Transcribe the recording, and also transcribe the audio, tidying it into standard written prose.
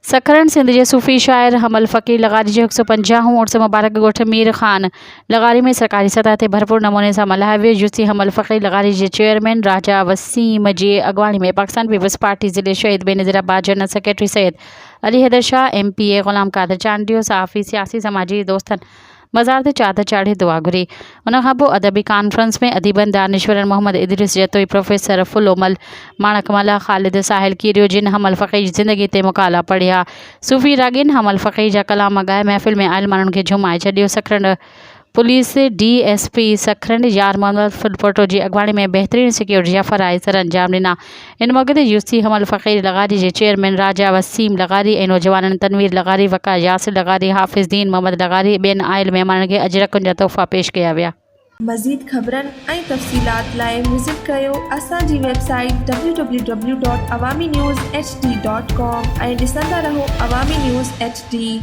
सखरन सिंध जे सूफ़ी शाइर हमल फ़कीर लगारी जो 150 उर्स मुबारक ॻोठ मीर ख़ान लगारी में सरकारी सतह ते भरपूर नमूने सां मल्हायो वियो। यूसी हमल फ़कीर लगारी जे चेयरमैन राजा वसीम जी अॻवानी में पाकिस्तान पीपल्स पार्टी ज़िले Shaheed Benazir Abbas general secretary Syed Ali Haider Shah MPA Ghulam Qadir Chandio सहाफ़ी सियासी समाजी दोस्तनि मज़ार ते चादर चाढ़े दुआ घुरी। उन खां पोइ अदबी कॉन्फ्रेंस में अदीबन दानिश्वरन मोहम्मद इदरीस जतोई प्रोफेसर फुलोमल माणकमला ख़ालिद साहिल कीरियो जिन हमल फ़कीर जी ज़िंदगी ते मुकाला पढ़िया। सूफ़ी रागिन हमल फ़कीर जा कलाम ॻाए महफ़िल में आयल माण्हुनि खे झुमाए छॾियो। सखरन पुलिस DSP सखरन यार मोहम्मद फुलपोटो जी अॻवानी में बहितरीन सिक्योरिटी जा फ़राइज़ सरअंजाम ॾिना। इन मौक़े ते यूसी हमल फ़कीर लगारी जे चेयरमैन राजा वसीम लगारी ऐं नौजवाननि तनवीर लगारी वक़ा यासिर लगारी हाफ़िज़ दीन मोहम्मद लगारी ॿियनि आयल महिमाननि खे अजरकनि जा तोहफ़ा पेश कया विया। मज़ीद ख़बरनि ऐं तफ़सीलात लाइ विज़िट कयो असांजी वेबसाइट www.awamiNewsHD.com ऐं ॾिसंदा रहो अवामी न्यूज़ HD।